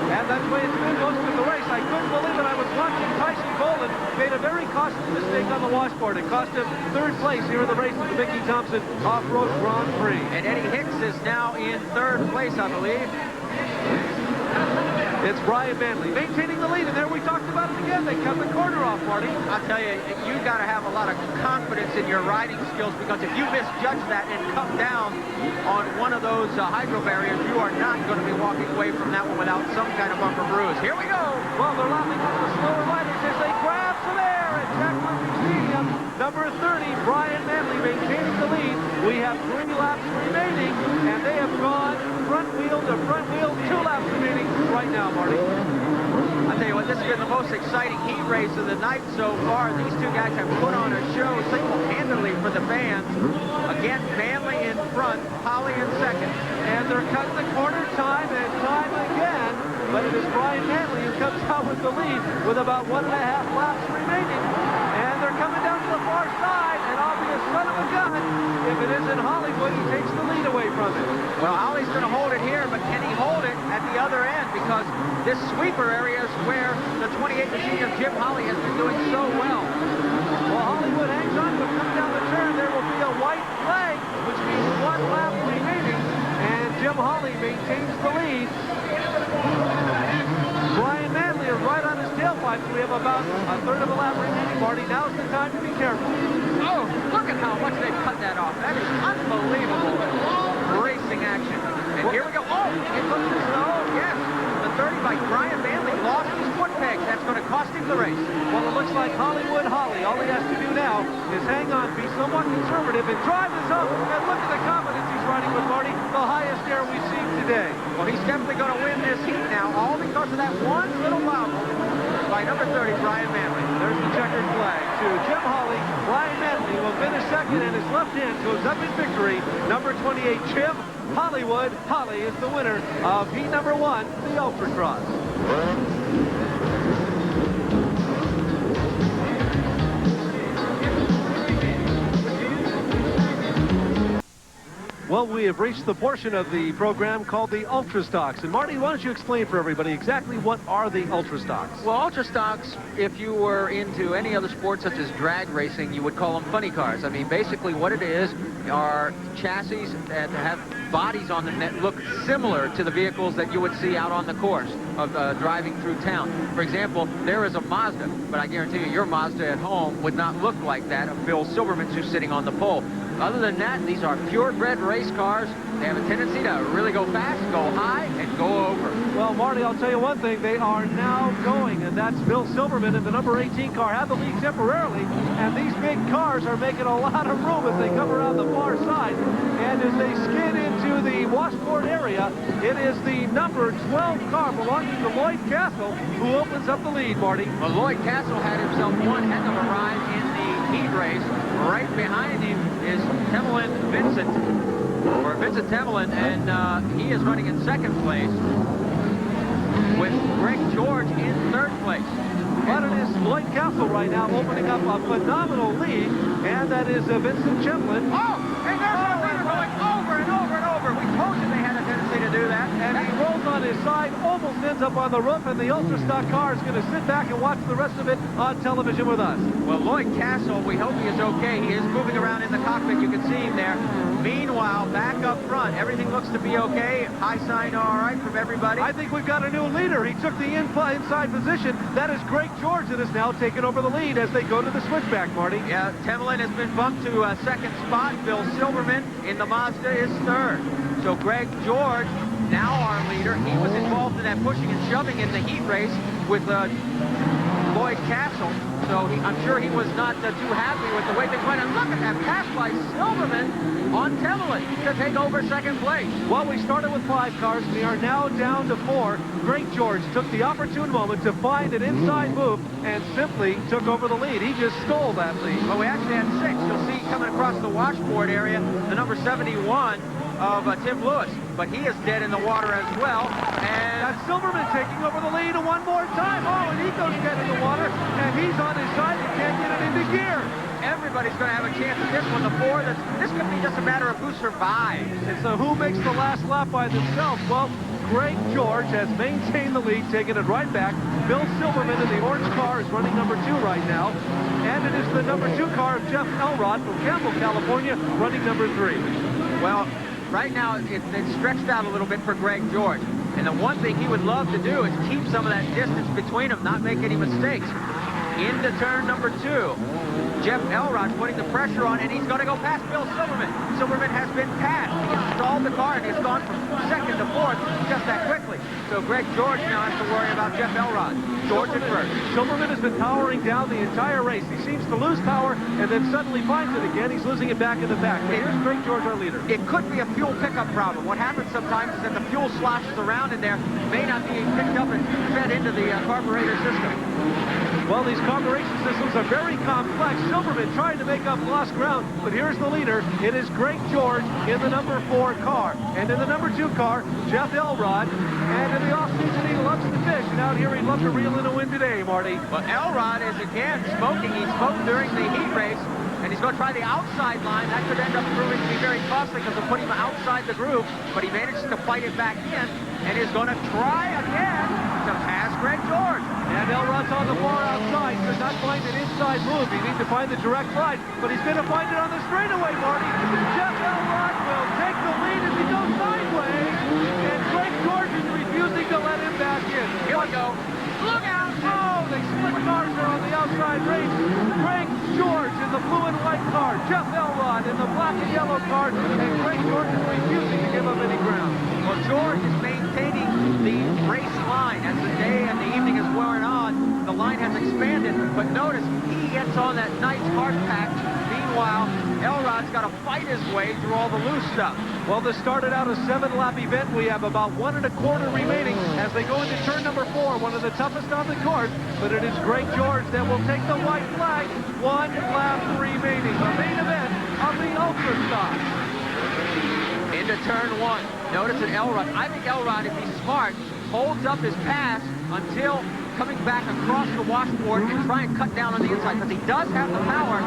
[SPEAKER 1] And that's the way it's been most of the race. I couldn't believe it. I was watching Tyson Boland made a very costly mistake on the washboard. It cost him 3rd place here in the race at the Mickey Thompson Off-Road Grand Prix.
[SPEAKER 3] And Eddie Hicks is now in 3rd place, I believe.
[SPEAKER 1] It's Brian Manley maintaining the lead, and there we talked about it again. They cut the corner off, Marty.
[SPEAKER 3] I'll tell you, you've got to have a lot of confidence in your riding skills, because if you misjudge that and come down on one of those hydro barriers, you are not going to be walking away from that one without some kind of bumper bruise. Here we go.
[SPEAKER 1] Well, they're lapping up the slower riders as they grab some air at Jack Murphy Stadium. Number 30, Brian Manley maintaining the lead. We have 3 laps remaining, and they have gone front wheel to front wheel, 2 laps remaining right now, Marty.
[SPEAKER 3] I'll tell you what, this has been the most exciting heat race of the night so far. These two guys have put on a show single-handedly for the fans. Again, Manley in front, Holly in second.
[SPEAKER 1] And they're cutting the corner time and time again, but it is Brian Manley who comes out with the lead with about 1.5 laps remaining. And they're coming down to the far side, and I'll be a son of a gun if it isn't Hollywood who takes the lead away from it.
[SPEAKER 3] Well, Holly's going to hold it here, but can he hold it at the other end? Because this sweeper area is where the 28 machine of Jim Holly has been doing so well.
[SPEAKER 1] Well, Hollywood hangs on, but coming down the turn, there will be a white flag, which means 1 lap remaining, and Jim Holly maintains the lead. Brian Manley is right on his tailpipe. We have about 1/3 of a lap remaining, Marty. Now's the time to be careful.
[SPEAKER 3] Oh, look at how much they've cut that off. That is unbelievable racing action. And here we go. Oh, it looks as though, yes, the 30 by Brian Manley lost his foot peg. That's going to cost him the race.
[SPEAKER 1] Well, it looks like Hollywood Holly, all he has to do now is hang on, be somewhat conservative, and drive this up. And look at the confidence he's riding with, Marty. The highest air we've seen today.
[SPEAKER 3] Well, he's definitely going to win this heat now, all because of that one little wobble by number 30, Brian Manley.
[SPEAKER 1] There's the checkered flag to Jim Holly. Brian Manley will finish second, and his left hand goes up in victory. Number 28, Jim Hollywood Holly is the winner of heat number 1, the Ultracross. Well, we have reached the portion of the program called the Ultra Stocks. And Marty, why don't you explain for everybody exactly what are the Ultra Stocks?
[SPEAKER 3] Well, Ultra Stocks, if you were into any other sport such as drag racing, you would call them funny cars. I mean, basically what it is are chassis that have bodies on them that look similar to the vehicles that you would see out on the course of driving through town. For example, there is a Mazda, but I guarantee you your Mazda at home would not look like that of Bill Silverman's who's sitting on the pole. Other than that, these are purebred race cars. They have a tendency to really go fast, go high, and go over.
[SPEAKER 1] Well, Marty, I'll tell you one thing. They are now going, and that's Bill Silverman in the number 18 car. Had the lead temporarily, and these big cars are making a lot of room as they come around the far side. And as they skid into the washboard area, it is the number 12 car belonging to Lloyd Castle who opens up the lead, Marty.
[SPEAKER 3] Well, Lloyd Castle had himself one heck of a ride in the heat race. Right behind him is Vincent Temelin, and he is running in second place with Greg George in third place.
[SPEAKER 1] But it is Lloyd Castle right now opening up a phenomenal lead, and that is Vincent Temelin.
[SPEAKER 3] Oh, and there's our leader going over and over and over. We told you they had a tendency to do that.
[SPEAKER 1] And he rolls on his side, almost ends up on the roof, and the Ultra Stock car is going to sit back and watch the rest of it on television with us.
[SPEAKER 3] Well, Lloyd Castle, we hope he is okay. He is moving around in the cockpit. You can see him there. Meanwhile, back up front, everything looks to be okay. High sign all right from everybody.
[SPEAKER 1] I think we've got a new leader. He took the inside position. That is Greg George that is now taking over the lead as they go to the switchback, Marty.
[SPEAKER 3] Yeah, Temelin has been bumped to a second spot. Bill Silverman in the Mazda is third. So Greg George, now our leader, he was involved in that pushing and shoving in the heat race with Lloyd Castle. So I'm sure he was not too happy with the way things went. And look at that pass by Silverman on Temelin to take over second place.
[SPEAKER 1] Well, we started with 5 cars. We are now down to 4. Greg George took the opportune moment to find an inside move and simply took over the lead. He just stole that lead.
[SPEAKER 3] Well, we actually had 6. You'll see coming across the washboard area, the number 71 of Tim Lewis. But he is dead in the water as well. And
[SPEAKER 1] that's Silverman taking over the lead one more time. Oh, and he goes dead in the water, and he's on his side and can't get it into gear.
[SPEAKER 3] Everybody's going to have a chance at this one. The 4, this could be just a matter of who survives.
[SPEAKER 1] And so who makes the last lap by themselves? Well, Greg George has maintained the lead, taking it right back. Bill Silverman in the orange car is running number 2 right now. And it is the number 2 car of Jeff Elrod from Campbell, California, running number 3.
[SPEAKER 3] Well, right now it's stretched out a little bit for Greg George. And the one thing he would love to do is keep some of that distance between them, not make any mistakes. Into turn number 2. Jeff Elrod putting the pressure on, and he's going to go past Bill Silverman. Silverman has been passed. He has stalled the car, and he's gone from second to 4th just that quickly. So Greg George now has to worry about Jeff Elrod. George at first.
[SPEAKER 1] Silverman has been powering down the entire race. He seems to lose power and then suddenly finds it again. He's losing it back in the back. But here's Greg George, our leader.
[SPEAKER 3] It could be a fuel pickup problem. What happens sometimes is that the fuel sloshes around in there, may not be picked up and fed into the carburetor system.
[SPEAKER 1] Well, these carburation systems are very complex. Silverman trying to make up lost ground, but here's the leader. It is Greg George in the number 4 car. And in the number 2 car, Jeff Elrod. And in the offseason, he loves to fish. And out here, he'd love to reel in a win today, Marty.
[SPEAKER 3] Well, Elrod is again smoking. He smoked during the heat race. And he's going to try the outside line. That could end up proving to be very costly because it'll put him outside the groove. But he managed to fight it back in and is going to try again to pass Greg George.
[SPEAKER 1] And Elrod's on the far outside. Could not find an inside move. He needs to find the direct line. But he's going to find it on the straightaway, Marty. Jeff Elrod will take the lead as he goes sideways. And Greg George is refusing to let him back in.
[SPEAKER 3] Here we go. Look out!
[SPEAKER 1] Oh, they split cars there on the outside race. Greg George in the blue and white car. Jeff Elrod in the black and yellow car. And Greg George is refusing to give up any ground.
[SPEAKER 3] Well, George is maintaining the race line as the day and the evening is wearing on. The line has expanded, but notice he gets on that nice hard pack. Meanwhile, Elrod's got to fight his way through all the loose stuff.
[SPEAKER 1] Well, this started out a 7-lap event. We have about 1 1/4 remaining as they go into turn number 4, one of the toughest on the course. But it is Greg George that will take the white flag. 1 lap remaining. The main event of the Ultra Stock.
[SPEAKER 3] Into turn 1. Notice that Elrod, I think Elrod, if he's smart, holds up his pass until coming back across the washboard and try and cut down on the inside, because he does have the power.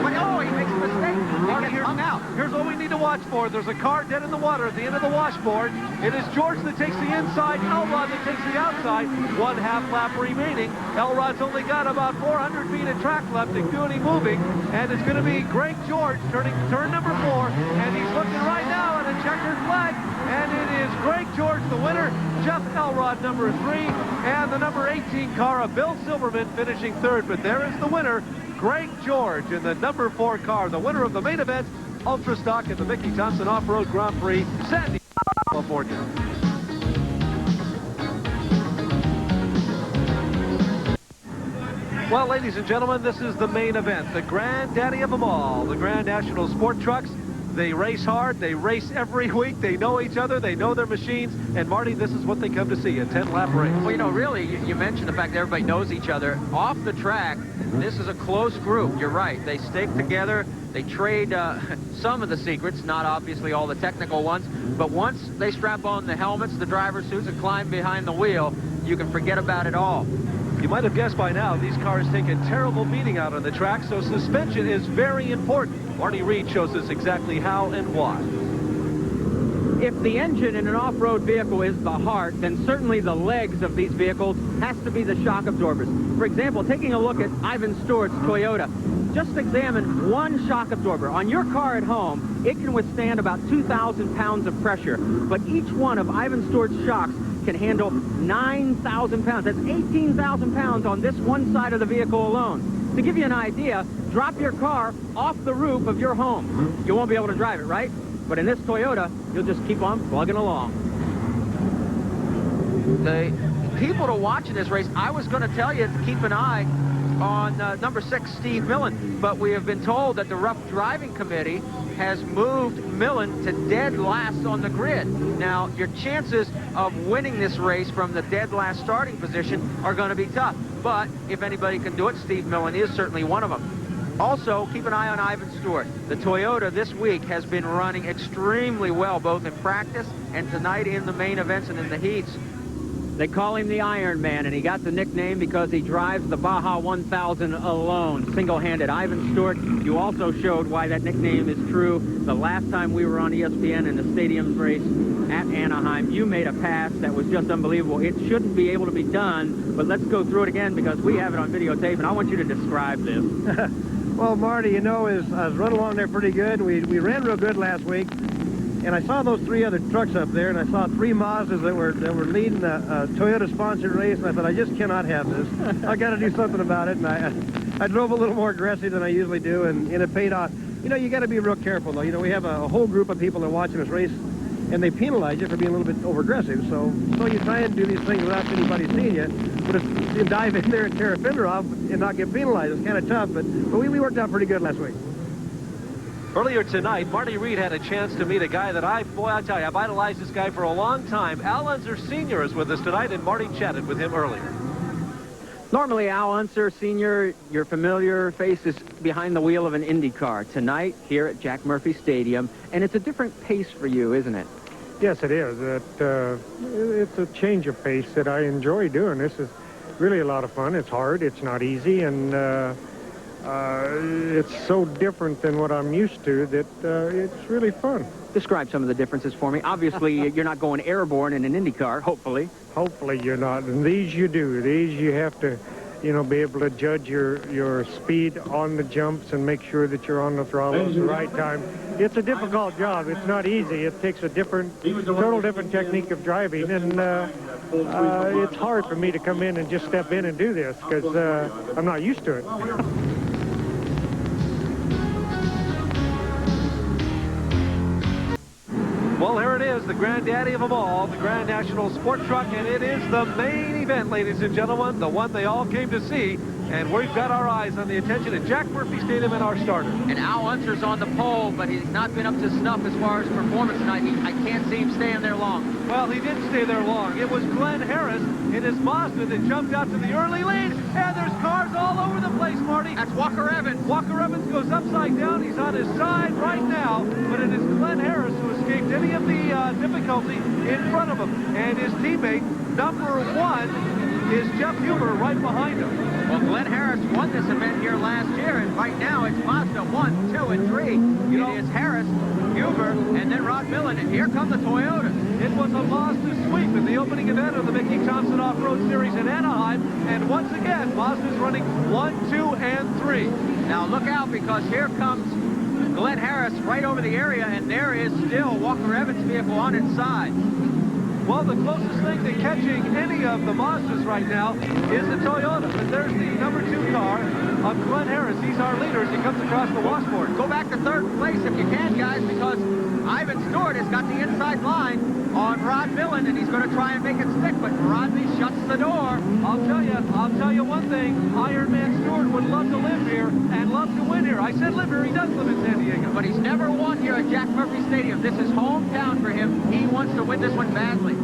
[SPEAKER 3] But oh, he makes a mistake. He gets hung out.
[SPEAKER 1] Here's what we need to watch for. There's a car dead in the water at the end of the washboard. It is George that takes the inside, Elrod that takes the outside. 1/2 lap remaining. Elrod's only got about 400 feet of track left to do any moving, and it's going to be Greg George turning turn number 4, and he's looking right now at a checkered flag, and it is Greg George the winner, Jeff Elrod number 3, and the number 18 car of Bill Silverman finishing 3rd. But there is the winner, Greg George, in the number 4 car, the winner of the main event, Ultra Stock at the Mickey Thompson Off-Road Grand Prix, San Diego, California. Well, ladies and gentlemen, this is the main event, the granddaddy of them all, the Grand National Sport Trucks. They race hard, they race every week, they know each other, they know their machines, and Marty, this is what they come to see, a 10-lap race.
[SPEAKER 3] Well, you know, really, you mentioned the fact that everybody knows each other. Off the track, this is a close group. You're right. They stick together. They trade some of the secrets, not obviously all the technical ones, but once they strap on the helmets, the driver's suits, and climb behind the wheel, you can forget about it all.
[SPEAKER 1] You might have guessed by now, these cars take a terrible beating out on the track, so suspension is very important. Marty Reed shows us exactly how and why.
[SPEAKER 2] If the engine in an off-road vehicle is the heart, then certainly the legs of these vehicles has to be the shock absorbers. For example, taking a look at Ivan Stewart's Toyota, just examine one shock absorber. On your car at home, it can withstand about 2,000 pounds of pressure, but each one of Ivan Stewart's shocks can handle 9,000 pounds. That's 18,000 pounds on this one side of the vehicle alone. To give you an idea, drop your car off the roof of your home. You won't be able to drive it, right? But in this Toyota, you'll just keep on plugging along.
[SPEAKER 3] The people to watch in this race, I was going to tell you to keep an eye on number 6, Steve Millen, but we have been told that the Rough Driving Committee has moved Millen to dead last on the grid. Now, your chances of winning this race from the dead last starting position are going to be tough, but if anybody can do it, Steve Millen is certainly one of them. Also, keep an eye on Ivan Stewart. The Toyota this week has been running extremely well, both in practice and tonight in the main events and in the heats.
[SPEAKER 2] They call him the Iron Man, and he got the nickname because he drives the Baja 1000 alone, single-handed. Ivan Stewart, you also showed why that nickname is true. The last time we were on ESPN in the stadiums race at Anaheim, you made a pass that was just unbelievable. It shouldn't be able to be done, but let's go through it again because we have it on videotape, and I want you to describe this.
[SPEAKER 5] Well, Marty, you know, I was running along there pretty good. We ran real good last week. And I saw those 3 other trucks up there, and I saw 3 Mazdas that were leading a Toyota-sponsored race, and I thought, I just cannot have this. I got to do something about it, and I drove a little more aggressive than I usually do, and it paid off. You know, you got to be real careful, though. You know, we have a whole group of people that are watching this race, and they penalize you for being a little bit over-aggressive. So you try and do these things without anybody seeing you, but if you dive in there and tear a fender off and not get penalized, it's kind of tough, but we worked out pretty good last week.
[SPEAKER 1] Earlier tonight, Marty Reed had a chance to meet a guy that I tell you, I've idolized this guy for a long time. Al Unser Sr. is with us tonight, and Marty chatted with him earlier.
[SPEAKER 2] Normally, Al Unser Sr., your familiar face is behind the wheel of an Indy car. Tonight, here at Jack Murphy Stadium, and it's a different pace for you, isn't it?
[SPEAKER 6] Yes, it is. It's a change of pace that I enjoy doing. This is really a lot of fun. It's hard. It's not easy, and it's so different than what I'm used to that it's really fun.
[SPEAKER 2] Describe some of the differences for me. Obviously, you're not going airborne in an Indy car, hopefully.
[SPEAKER 6] Hopefully you're not. And these you do. These you have to, you know, be able to judge your speed on the jumps and make sure that you're on the throttle at the right time. It's a difficult job. It's not easy. It takes a total different technique of driving, and it's hard for me to come in and just step in and do this because I'm not used to it.
[SPEAKER 1] Well, here it is, the granddaddy of them all, the Grand National Sport Truck, and it is the main event, ladies and gentlemen, the one they all came to see. And we've got our eyes on the attention at Jack Murphy Stadium and our starter.
[SPEAKER 3] And Al Unser's on the pole, but he's not been up to snuff as far as performance tonight. I can't see him staying there long.
[SPEAKER 1] Well, he didn't stay there long. It was Glenn Harris in his Mazda that jumped out to the early lead, and there's cars all over the place, Marty.
[SPEAKER 3] That's Walker Evans.
[SPEAKER 1] Walker Evans goes upside down. He's on his side right now, but it is Glenn Harris who escaped any of the difficulty in front of him. And his teammate, number 1, is Jeff Huber right behind him.
[SPEAKER 3] Well, Glenn Harris won this event here last year, and right now it's Mazda 1, 2, and 3. It is Harris, Huber, and then Rod Millen, and here come the Toyotas.
[SPEAKER 1] It was a Mazda sweep in the opening event of the Mickey Thompson Off-Road Series in Anaheim, and once again, Mazda's running 1, 2, and 3.
[SPEAKER 3] Now look out, because here comes Glenn Harris right over the area, and there is still Walker Evans' vehicle on its side.
[SPEAKER 1] Well, the closest thing to catching any of the Mazdas right now is the Toyota. But there's the number 2 car of Glenn Harris. He's our leader as he comes across the washboard.
[SPEAKER 3] Go back to third place if you can, guys, because Ivan Stewart has got the inside line on Rod Millen, and he's going to try and make it stick, but Rodney shuts the door.
[SPEAKER 1] I'll tell you one thing. Iron Man Stewart would love to live here and love to win here. I said live here. He does live in San Diego.
[SPEAKER 3] But he's never won here at Jack Murphy Stadium. This is hometown for him. He wants to win this one badly.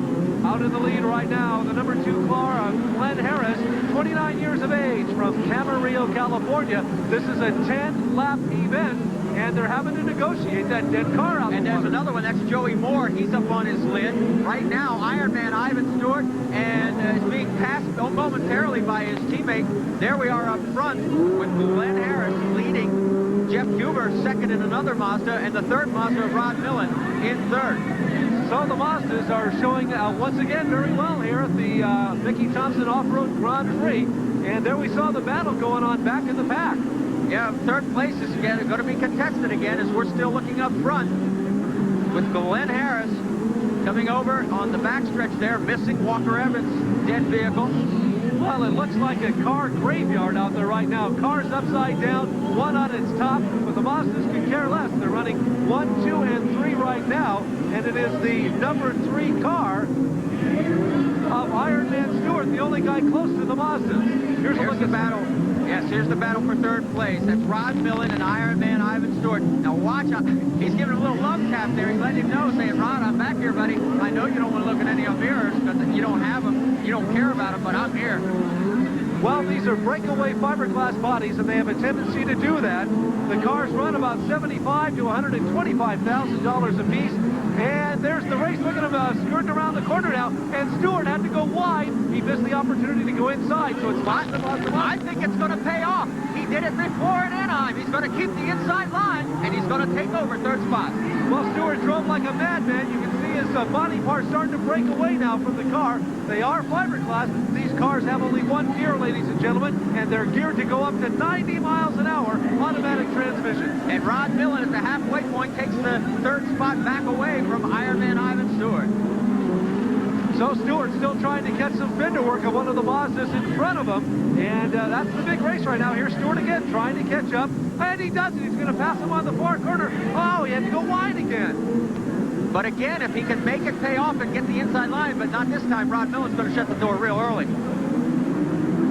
[SPEAKER 1] Out in the lead right now, the number 2 car of Glenn Harris, 29 years of age, from Camarillo, California. This is a 10-lap event, and they're having to negotiate that dead car out.
[SPEAKER 3] And there's another one, that's Joey Moore. He's up on his lid. Right now, Ironman Ivan Stewart, and is being passed momentarily by his teammate. There we are up front with Glenn Harris leading Jeff Huber second in another Mazda, and the third Mazda of Rod Millen in third.
[SPEAKER 1] So the Mazdas are showing once again very well here at the Mickey Thompson Off-Road Grand Prix. And there we saw the battle going on back in the pack.
[SPEAKER 3] Yeah, third place is going to be contested again as we're still looking up front with Glenn Harris coming over on the backstretch there, missing Walker Evans' dead vehicle.
[SPEAKER 1] Well, it looks like a car graveyard out there right now. Cars upside down, one on its top, but the Mazdas could care less. They're running 1, 2, and 3 right now, and it is the number 3 car of Iron Man Stewart, the only guy close to the Mazdas.
[SPEAKER 3] Here's a look at the battle. Yes, here's the battle for third place. That's Rod Millen and Iron Man Ivan Stewart. Now watch out. He's giving him a little love tap there. He's letting him know, saying, Rod, I'm back here, buddy. I know you don't want to look at any of mirrors because you don't have them. You don't care about them, but I'm here.
[SPEAKER 1] Well, these are breakaway fiberglass bodies, and they have a tendency to do that. The cars run about $75,000 to $125,000 apiece. And there's the race. Look at him skirting around the corner now. And Stewart had to go wide. He missed the opportunity to go inside. So it's
[SPEAKER 3] I think it's going to pay off. He did it before in Anaheim. He's going to keep the inside line, and he's going to take over third spot.
[SPEAKER 1] Well, Stewart drove like a madman. You can see his body parts starting to break away now from the car. They are fiberglass. These cars have only one gear, ladies and gentlemen, and they're geared to go up to 90 miles an hour, automatic transmission.
[SPEAKER 3] And Rod Millen at the halfway point takes the third spot back away from Ironman Ivan Stewart.
[SPEAKER 1] So Stewart's still trying to catch some fender work of one of the Mazdas in front of him. And that's the big race right now. Here's Stewart again trying to catch up. And he does it. He's going to pass him on the far corner. Oh, he had to go wide again.
[SPEAKER 3] But again, if he can make it pay off and get the inside line, but not this time, Rod Millen's going to shut the door real early.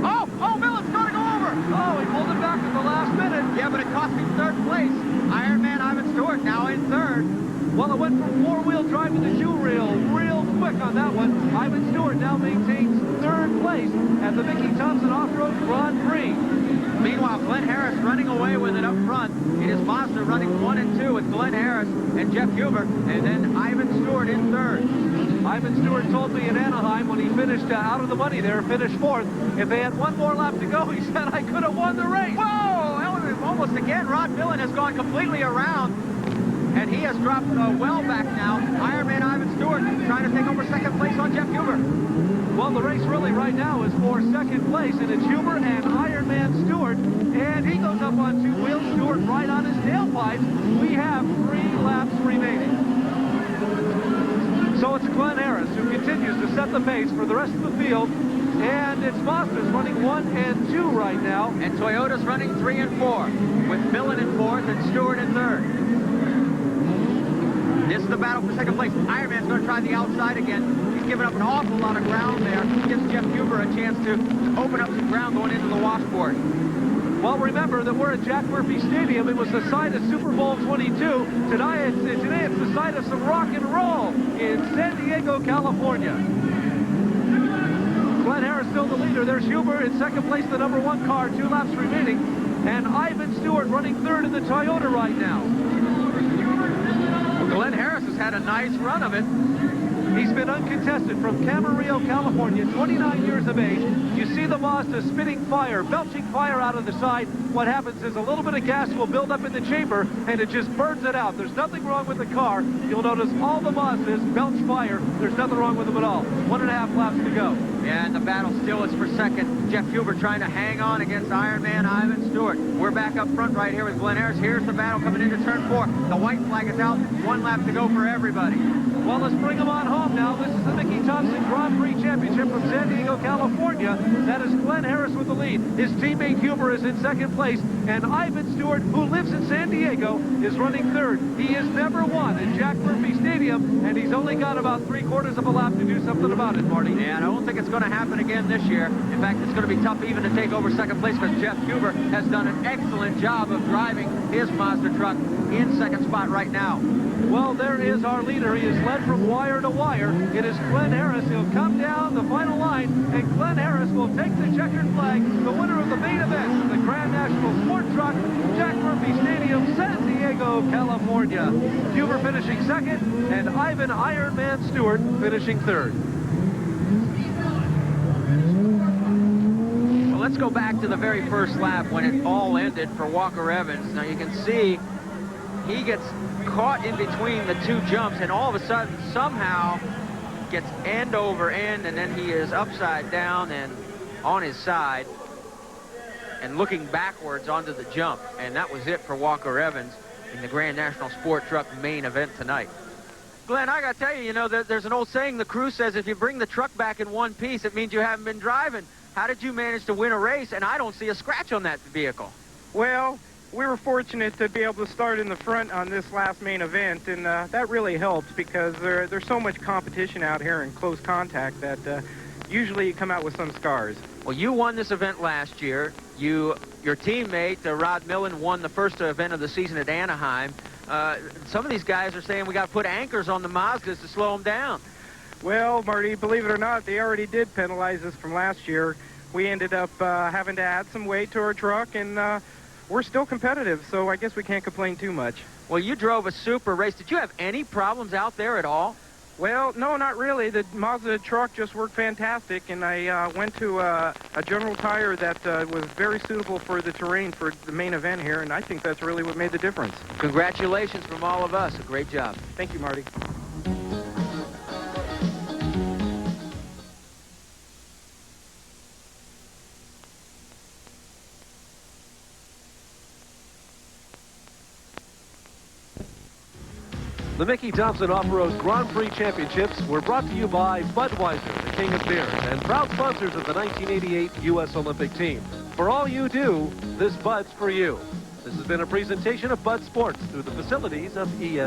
[SPEAKER 3] Oh, Millen's going to go over.
[SPEAKER 1] Oh, he pulled it back at the last minute.
[SPEAKER 3] Yeah, but it cost him third place. Ironman Ivan Stewart now in third.
[SPEAKER 1] Well, it went from four-wheel drive to the two-wheel real quick on that one. Ivan Stewart now maintains third place at the Mickey Thompson Off-Road Grand Prix.
[SPEAKER 3] Meanwhile, Glenn Harris running away with it up front. It is Mazda running 1 and 2 with Glenn Harris and Jeff Huber, and then Ivan Stewart in third.
[SPEAKER 1] Ivan Stewart told me in Anaheim when he finished out of the money there, finished fourth, if they had one more lap to go, he said, I could have won the race.
[SPEAKER 3] Whoa! Almost again. Rod Millen has gone completely around, and he has dropped well back now. Ironman Ivan Stewart trying to take over second place on Jeff Huber.
[SPEAKER 1] Well, the race really right now is for second place, and it's Huber and Ironman Stewart, and he goes up on two wheels. Stewart right on his tailpipe. We have 3 laps remaining. So it's Glenn Harris who continues to set the pace for the rest of the field, and it's Mazda's running 1 and 2 right now.
[SPEAKER 3] And Toyota's running 3 and 4, with Millen in fourth and Stewart in third. This is the battle for second place. Ironman's going to try the outside again. He's giving up an awful lot of ground there. Gives Jeff Huber a chance to open up some ground going into the washboard.
[SPEAKER 1] Well, remember that we're at Jack Murphy Stadium. It was the site of Super Bowl 22. Today it's the site of some rock and roll in San Diego, California. Glenn Harris still the leader. There's Huber in second place, the number 1 car, 2 laps remaining. And Ivan Stewart running third in the Toyota right now.
[SPEAKER 3] Glenn Harris has had a nice run of it.
[SPEAKER 1] He's been uncontested from Camarillo, California, 29 years of age. You see the Mazda spitting fire, belching fire out of the side. What happens is a little bit of gas will build up in the chamber, and it just burns it out. There's nothing wrong with the car. You'll notice all the Mazdas belch fire. There's nothing wrong with them at all. 1.5 laps to go.
[SPEAKER 3] Yeah, and the battle still is for second. Jeff Huber trying to hang on against Ironman Ivan Stewart. We're back up front right here with Glenn Harris. Here's the battle coming into turn 4. The white flag is out. 1 lap to go for everybody.
[SPEAKER 1] Well, let's bring them on home now. This is the Mickey Thompson Grand Prix Championship from San Diego, California. That is Glenn Harris with the lead. His teammate Huber is in second place, and Ivan Stewart, who lives in San Diego, is running third. He has never won at Jack Murphy Stadium, and he's only got about 3/4 of a lap to do something about it, Marty.
[SPEAKER 3] Yeah, and I don't think it's going to happen again this year. In fact, it's going to be tough even to take over second place because Jeff Huber has done an excellent job of driving his Mazda truck in second spot right now.
[SPEAKER 1] Well, there is our leader. He is led from wire to wire. It is Glenn Harris. He'll come down the final line, and Glenn Harris will take the checkered flag, the winner of the main event of the Grand National Sport Truck, Jack Murphy Stadium, San Diego, California. Huber finishing second, and Ivan Ironman Stewart finishing third.
[SPEAKER 3] Well, let's go back to the very first lap when it all ended for Walker Evans. Now you can see he gets caught in between the two jumps, and all of a sudden somehow gets end over end, and then he is upside down and on his side and looking backwards onto the jump. And that was it for Walker Evans in the Grand National Sport Truck main event tonight. Glenn, I gotta tell you, there's an old saying the crew says, if you bring the truck back in one piece, it means you haven't been driving. How did you manage to win a race? And I don't see a scratch on that vehicle.
[SPEAKER 7] Well, we were fortunate to be able to start in the front on this last main event, and that really helps because there's so much competition out here in close contact that usually you come out with some scars.
[SPEAKER 3] Well, you won this event last year. Your teammate, Rod Millen, won the first event of the season at Anaheim. Some of these guys are saying we got to put anchors on the Mazdas to slow them down.
[SPEAKER 7] Well, Marty, believe it or not, they already did penalize us from last year. We ended up having to add some weight to our truck, and we're still competitive, so I guess we can't complain too much.
[SPEAKER 3] Well, you drove a super race. Did you have any problems out there at all?
[SPEAKER 7] Well, no, not really. The Mazda truck just worked fantastic, and I went to a General Tire that was very suitable for the terrain for the main event here, and I think that's really what made the difference.
[SPEAKER 3] Congratulations from all of us. A great job.
[SPEAKER 7] Thank you, Marty.
[SPEAKER 1] The Mickey Thompson Off-Road Grand Prix Championships were brought to you by Budweiser, the king of beers, and proud sponsors of the 1988 U.S. Olympic team. For all you do, this Bud's for you. This has been a presentation of Bud Sports through the facilities of ES.